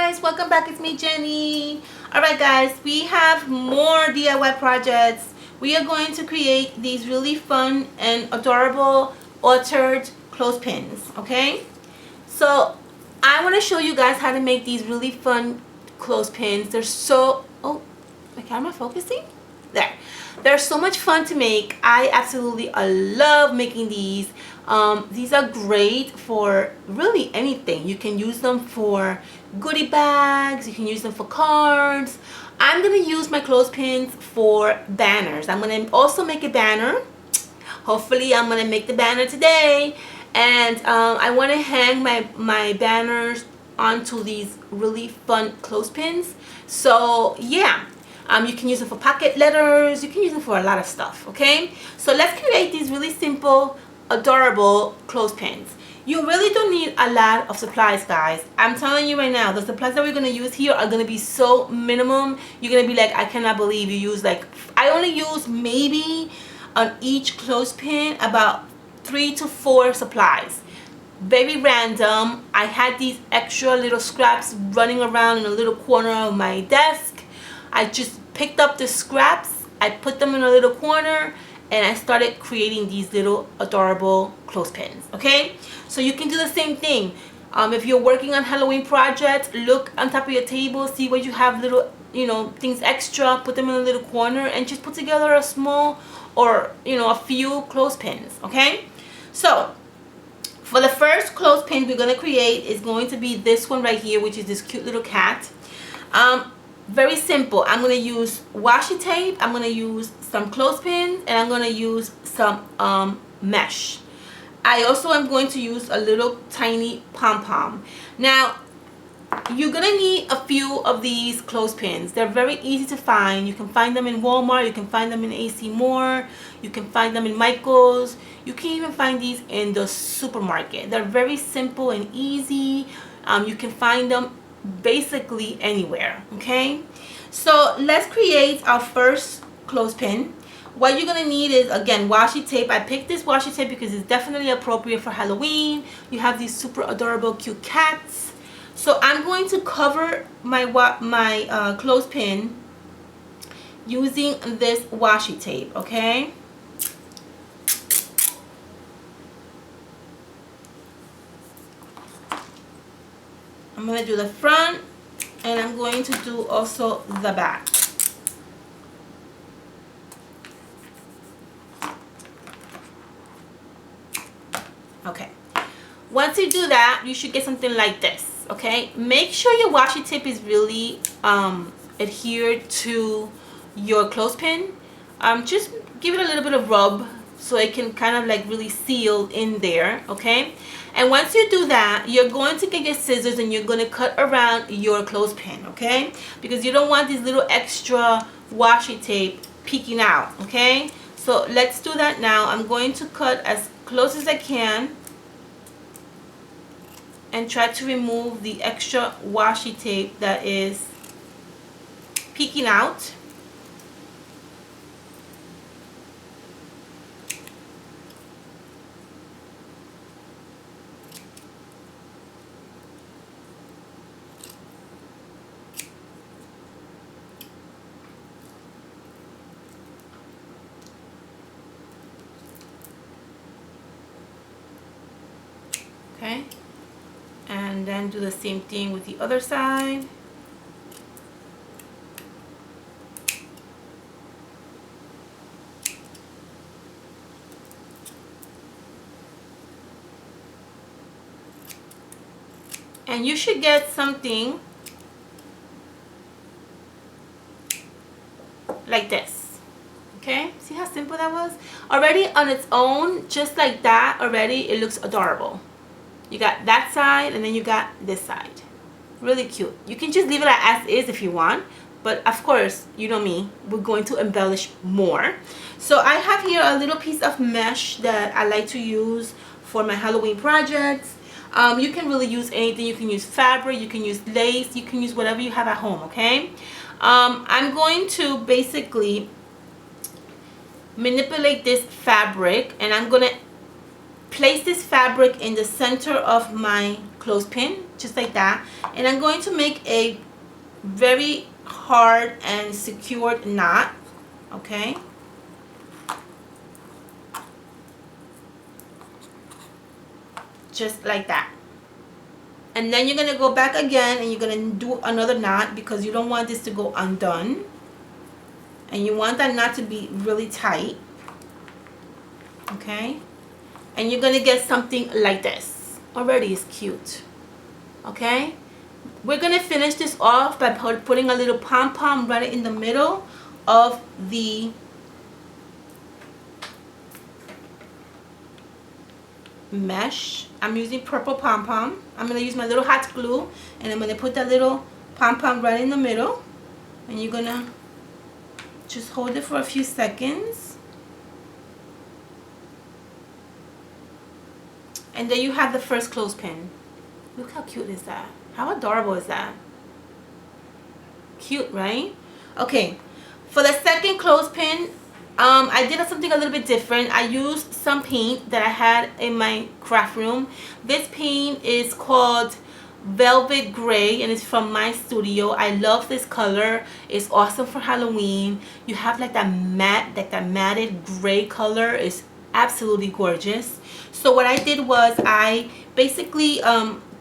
guys, welcome back. It's me, Jenny. Alright guys, we have more DIY projects. We are going to create these really fun and adorable altered clothespins. Okay, so I want to show you guys how to make these really fun clothespins. They're so, oh, my camera focusing? There. They're so much fun to make. I absolutely love making these. These are great for really anything. You can use them for goodie bags. You can use them for cards. I'm going to use my clothespins for banners. I'm going to also make a banner. Hopefully I'm going to make the banner today. And I want to hang my banners onto these really fun clothespins. So yeah. You can use them for pocket letters. You can use them for a lot of stuff. Okay, so let's create these really simple, adorable clothespins. You really don't need a lot of supplies, guys. I'm telling you right now, the supplies that we're going to use here are going to be so minimum. You're going to be like, I cannot believe you use like, I only use maybe on each clothespin about 3 to 4 supplies. Very random. I had these extra little scraps running around in a little corner of my desk. I just picked up the scraps, I put them in a little corner, and I started creating these little adorable clothespins. Okay, so you can do the same thing. If you're working on Halloween projects, look on top of your table, see where you have little, things extra, put them in a little corner, and just put together a small or a few clothespins. Okay, so for the first clothespin we're going to create is going to be this one right here, which is this cute little cat. Very simple. I'm going to use washi tape, I'm going to use some clothespins, and I'm going to use some mesh. I also am going to use a little tiny pom-pom. Now you're going to need a few of these clothespins. They're very easy to find. You can find them in Walmart, you can find them in AC Moore, you can find them in Michael's, you can even find these in the supermarket. They're very simple and easy. You can find them basically anywhere. Okay, so let's create our first clothespin. What you're gonna need is, again, washi tape. I picked this washi tape because it's definitely appropriate for Halloween. You have these super adorable cute cats. So I'm going to cover my clothespin using this washi tape. Okay, I'm going to do the front, and I'm going to do also the back. Okay, once you do that, you should get something like this. Okay, make sure your washi tape is really adhered to your clothespin. Just give it a little bit of rub so it can kind of like really seal in there. Okay, and once you do that, you're going to get your scissors and you're going to cut around your clothespin. Okay, because you don't want this little extra washi tape peeking out. Okay, so let's do that now. I'm going to cut as close as I can and try to remove the extra washi tape that is peeking out. Okay, and then do the same thing with the other side. And you should get something like this. Okay, see how simple that was? Already on its own, just like that, already it looks adorable. You got that side, and then you got this side. Really cute. You can just leave it as is if you want, but of course, you know me, we're going to embellish more. So I have here a little piece of mesh that I like to use for my Halloween projects. You can really use anything. You can use fabric, you can use lace, you can use whatever you have at home. Okay, I'm going to basically manipulate this fabric, and I'm going to place this fabric in the center of my clothespin, just like that. And I'm going to make a very hard and secured knot, okay? Just like that. And then you're going to go back again and you're going to do another knot because you don't want this to go undone. And you want that knot to be really tight. Okay? And you're going to get something like this. Already it's cute. Okay? We're going to finish this off by putting a little pom-pom right in the middle of the mesh. I'm using purple pom-pom. I'm going to use my little hot glue and I'm going to put that little pom-pom right in the middle. And you're going to just hold it for a few seconds. And there you have the first clothespin. Look how cute is that? How adorable is that? Cute, right? Okay, for the second clothespin, I did something a little bit different. I used some paint that I had in my craft room. This paint is called Velvet Gray and it's from my studio. I love this color. It's awesome for Halloween. You have like that matte, like that matted gray color. It's absolutely gorgeous. So what I did was I basically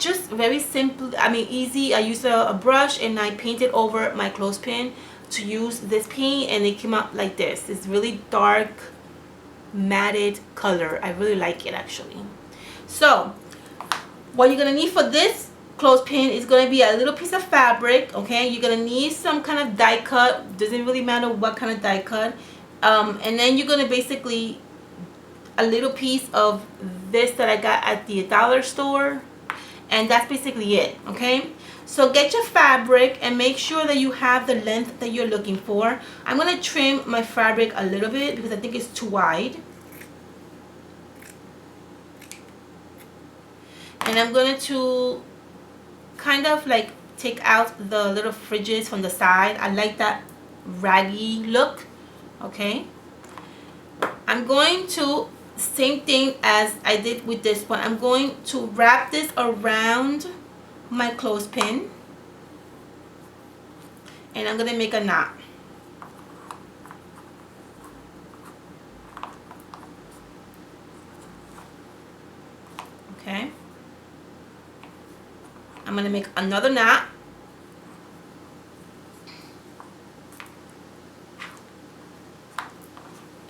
just very simple, easy. I used a brush and I painted over my clothespin to use this paint and it came out like this. It's really dark matted color. I really like it actually. So what you're gonna need for this clothespin is going to be a little piece of fabric. Okay, you're going to need some kind of die cut. Doesn't really matter what kind of die cut. And then you're going to basically a little piece of this that I got at the dollar store, and that's basically it. Okay, so get your fabric and make sure that you have the length that you're looking for. I'm going to trim my fabric a little bit because I think it's too wide. And I'm going to kind of like take out the little fringes from the side. I like that raggy look. Okay, I'm going to, same thing as I did with this one, I'm going to wrap this around my clothespin and I'm going to make a knot. Okay, I'm going to make another knot.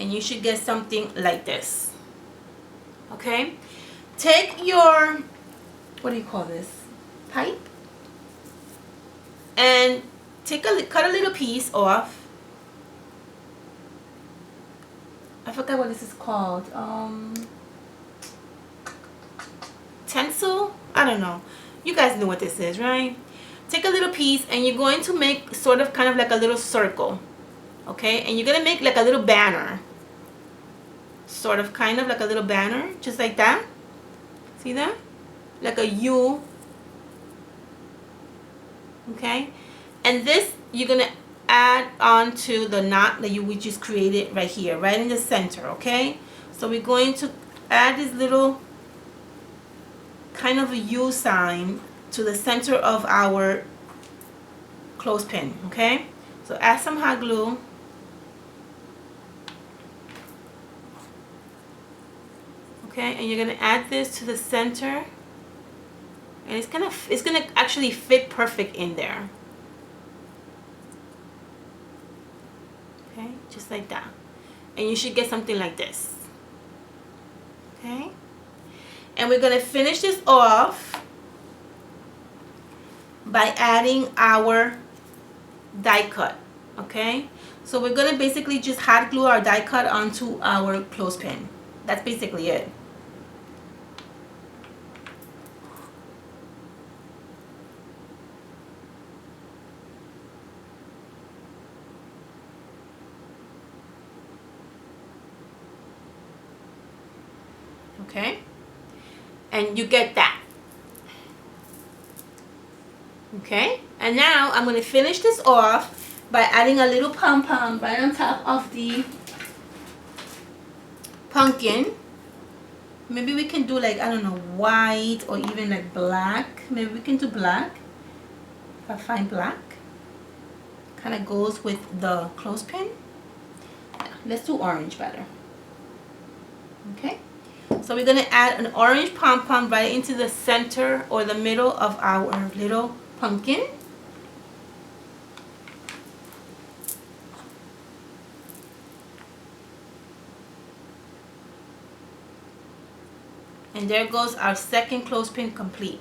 And you should get something like this. Okay, take your, what do you call this, pipe, and cut a little piece off. I forgot what this is called. Tencel? I don't know. You guys know what this is, right? Take a little piece and you're going to make sort of kind of like a little circle. Okay, and you're going to make like a little banner. Sort of kind of like a little banner, just like that. See that? Like a U. Okay, and this you're going to add on to the knot that we just created right here, right in the center. Okay, so we're going to add this little kind of a U sign to the center of our clothespin. Okay, so add some hot glue. Okay, and you're gonna add this to the center, and it's gonna actually fit perfect in there. Okay, just like that, and you should get something like this. Okay, and we're gonna finish this off by adding our die cut. Okay, so we're gonna basically just hot glue our die cut onto our clothespin. That's basically it. Okay, and you get that. Okay, and now I'm going to finish this off by adding a little pom-pom right on top of the pumpkin. Maybe we can do like, I don't know, white or even like black. Maybe we can do black. If I find black. Kind of goes with the clothespin. Yeah, let's do orange better. Okay. So we're going to add an orange pom-pom right into the center or the middle of our little pumpkin. And there goes our second clothespin complete.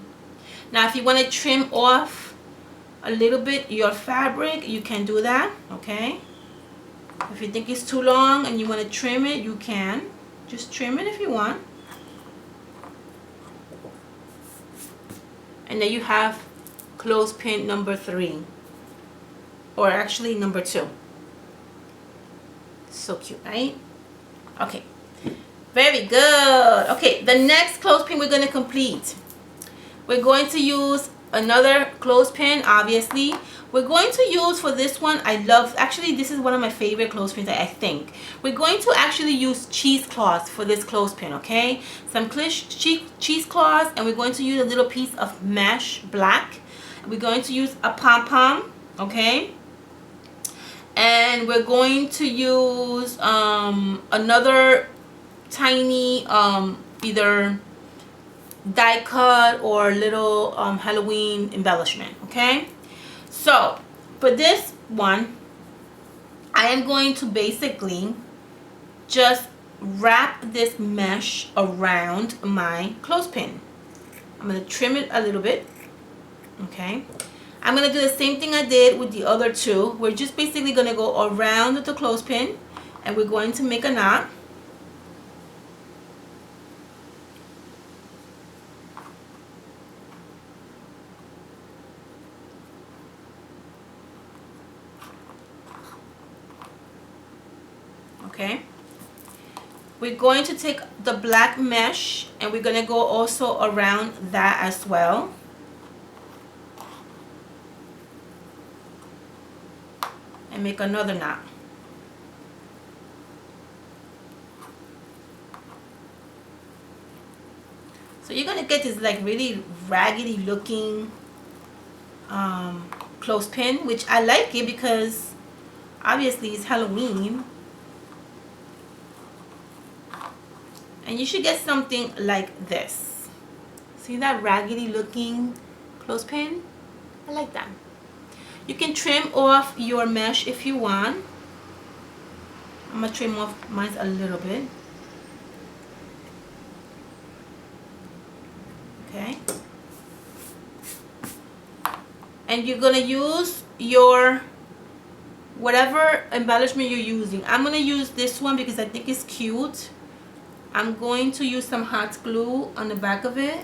Now if you want to trim off a little bit your fabric, you can do that, okay? If you think it's too long and you want to trim it, you can. Just trim it if you want. And then you have clothespin number 3. Or actually number 2. So cute, right? Okay. Very good. Okay, the next clothespin we're going to complete. We're going to use another clothespin, obviously. We're going to use for this one, I love, actually this is one of my favorite clothespins, I think. We're going to actually use cheesecloths for this clothespin, okay? Some cheesecloths, and we're going to use a little piece of mesh black. We're going to use a pom-pom, okay? And we're going to use another tiny either die cut or little Halloween embellishment, okay? So for this one, I am going to basically just wrap this mesh around my clothespin. I'm going to trim it a little bit, okay? I'm going to do the same thing I did with the other two. We're just basically going to go around with the clothespin, and we're going to make a knot. Okay, we're going to take the black mesh and we're going to go also around that as well. And make another knot. So you're going to get this like really raggedy looking clothespin, which I like it because obviously it's Halloween. And you should get something like this. See that raggedy looking clothespin? I like that. You can trim off your mesh if you want. I'm going to trim off mine a little bit. Okay. And you're going to use your whatever embellishment you're using. I'm going to use this one because I think it's cute. I'm going to use some hot glue on the back of it.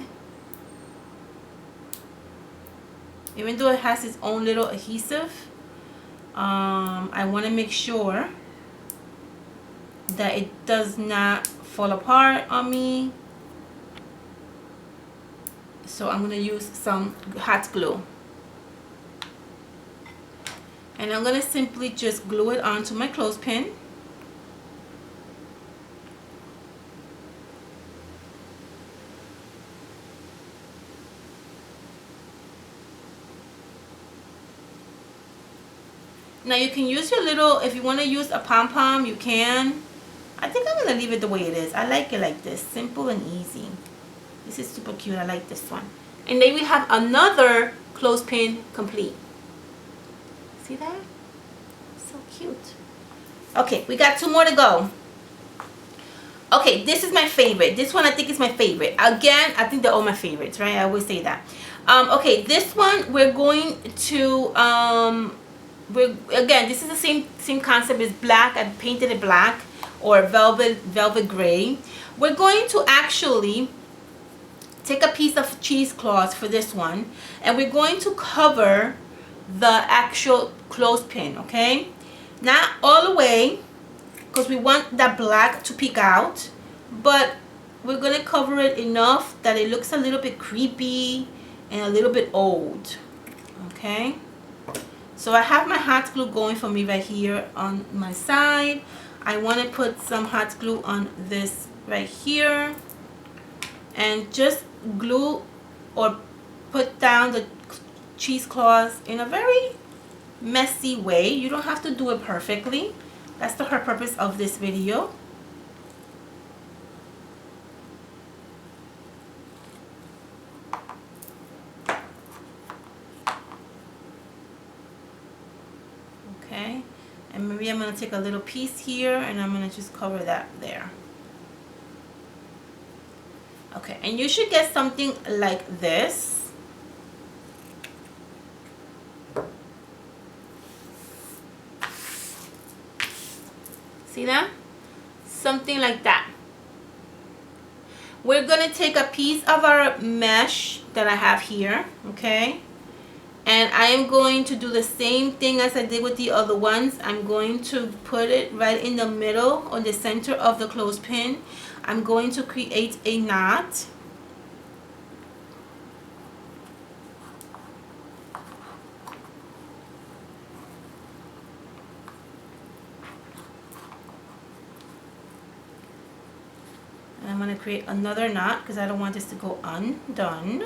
Even though it has its own little adhesive, I want to make sure that it does not fall apart on me. So I'm going to use some hot glue. And I'm going to simply just glue it onto my clothespin. Now you can use your little, if you want to use a pom-pom, you can. I think I'm going to leave it the way it is. I like it like this, simple and easy. This is super cute. I like this one. And then we have another clothespin complete. See that? So cute. Okay, we got 2 more to go. Okay, this is my favorite. This one I think is my favorite. Again, I think they're all my favorites, right? I always say that. Okay, this one we're going to again, this is the same concept as black. I painted it black or velvet gray. We're going to actually take a piece of cheesecloth for this one, and we're going to cover the actual clothespin, okay? Not all the way, because we want that black to peek out, but we're going to cover it enough that it looks a little bit creepy and a little bit old, okay? So I have my hot glue going for me right here on my side. I want to put some hot glue on this right here. and just glue or put down the cheesecloths in a very messy way. You don't have to do it perfectly. That's the whole purpose of this video. Okay, and maybe I'm going to take a little piece here and I'm going to just cover that there. Okay, and you should get something like this. See that? Something like that. We're going to take a piece of our mesh that I have here, okay? And I am going to do the same thing as I did with the other ones. I'm going to put it right in the middle or the center of the clothespin. I'm going to create a knot. And I'm going to create another knot because I don't want this to go undone.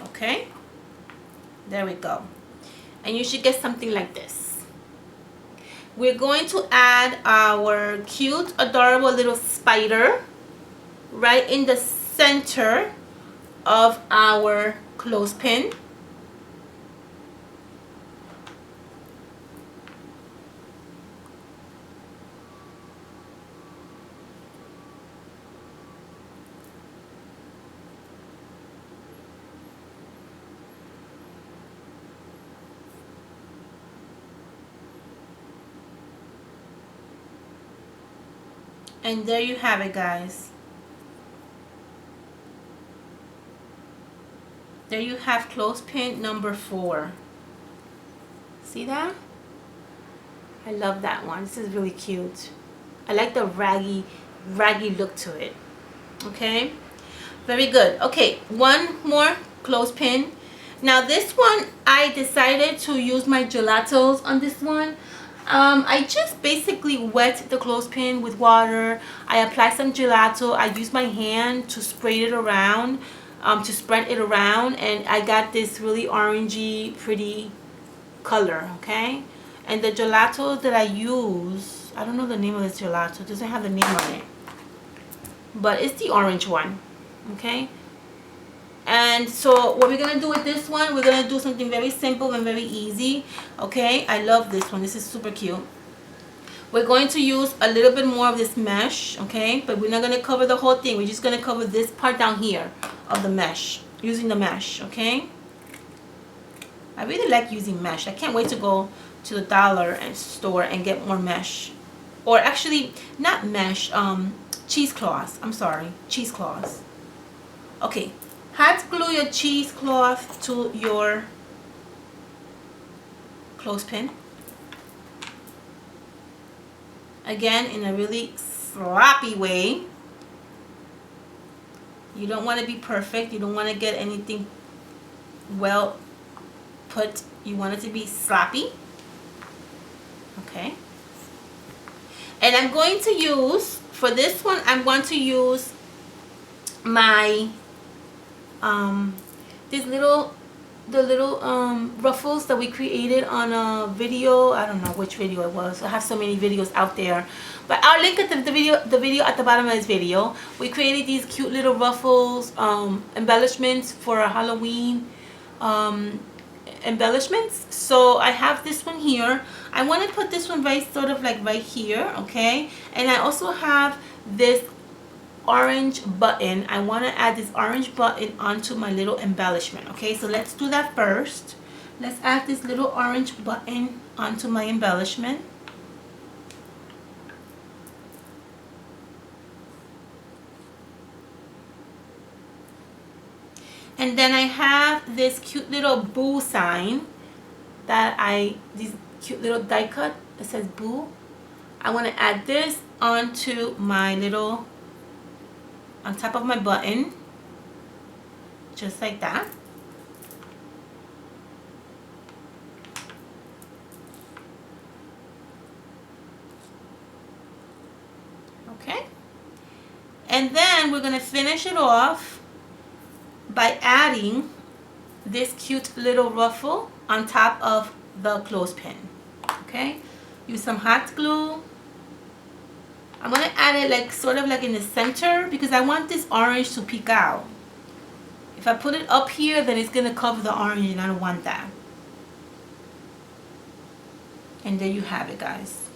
Okay, there we go. And you should get something like this. We're going to add our cute, adorable little spider right in the center of our clothespin. And there you have it, guys. There you have clothespin number 4. See that? I love that one. This is really cute. I like the raggy look to it. Okay, very good. Okay, one more clothespin. Now this one, I decided to use my gelatos on this one. I just basically wet the clothespin with water. I apply some gelato. I use my hand to spray it around, to spread it around, and I got this really orangey, pretty color. Okay, and the gelato that I use, I don't know the name of this gelato. It doesn't have the name on it, but it's the orange one. Okay. And so what we're going to do with this one, we're going to do something very simple and very easy. Okay, I love this one. This is super cute. We're going to use a little bit more of this mesh, okay, but we're not going to cover the whole thing. We're just going to cover this part down here of the mesh, using the mesh. Okay, I really like using mesh. I can't wait to go to the dollar and store and get more mesh, or actually not mesh, cheesecloths. I'm sorry, cheesecloths. Okay. Hot glue your cheesecloth to your clothespin. Again, in a really sloppy way. You don't want to be perfect. You don't want to get anything well put. You want it to be sloppy. Okay. And I'm going to use, for this one, I'm going to use my the little ruffles that we created on a video. I don't know which video it was. I have so many videos out there, but I'll link it to the video at the bottom of this video. We created these cute little ruffles, embellishments for a Halloween embellishments. So I have this one here. I want to put this one right sort of like right here, okay? And I also have this orange button. I want to add this orange button onto my little embellishment. Okay, so let's do that first. Let's add this little orange button onto my embellishment. And then I have this cute little boo sign that this cute little die cut that says boo. I want to add this onto my little, on top of my button, just like that. And then we're going to finish it off by adding this cute little ruffle on top of the clothespin. Okay, use some hot glue. I'm going to add it like sort of like in the center because I want this orange to peek out. If I put it up here, then it's going to cover the orange and I don't want that. And there you have it, guys.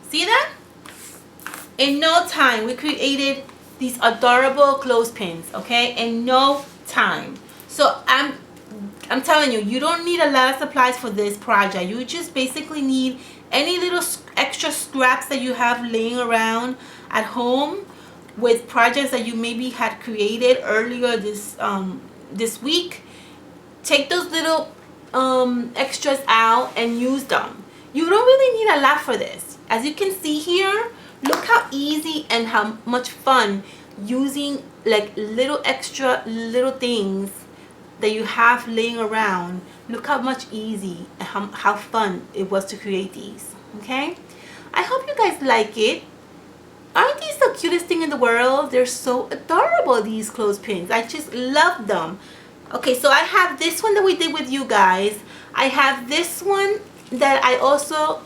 See that? In no time, we created these adorable clothespins, okay? In no time. So I'm telling you, you don't need a lot of supplies for this project. You just basically need any little extra scraps that you have laying around at home with projects that you maybe had created earlier this week. Take those little extras out and use them. You don't really need a lot for this. As you can see here, look how easy and how much fun using like little extra little things that you have laying around. Look how much easy and how fun it was to create these. Okay, I hope you guys like it. Aren't these the cutest thing in the world? They're so adorable, these clothespins. I just love them. Okay, so I have this one that we did with you guys. I have this one that I also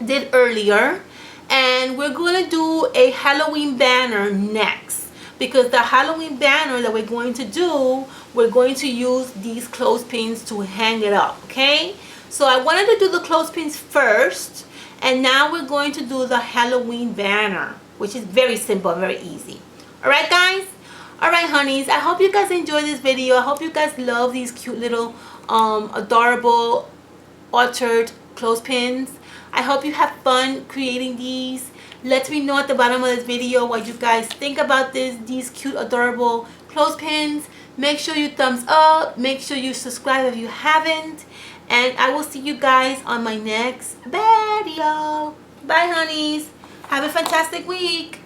did earlier. And we're going to do a Halloween banner next. Because the Halloween banner that we're going to do, we're going to use these clothespins to hang it up, okay? So I wanted to do the clothespins first. And now we're going to do the Halloween banner, which is very simple, very easy. Alright, guys? Alright, honeys, I hope you guys enjoyed this video. I hope you guys love these cute little adorable altered clothespins. I hope you have fun creating these. Let me know at the bottom of this video what you guys think about these cute adorable clothespins. Make sure you thumbs up. Make sure you subscribe if you haven't. And I will see you guys on my next video. Bye, honeys. Have a fantastic week.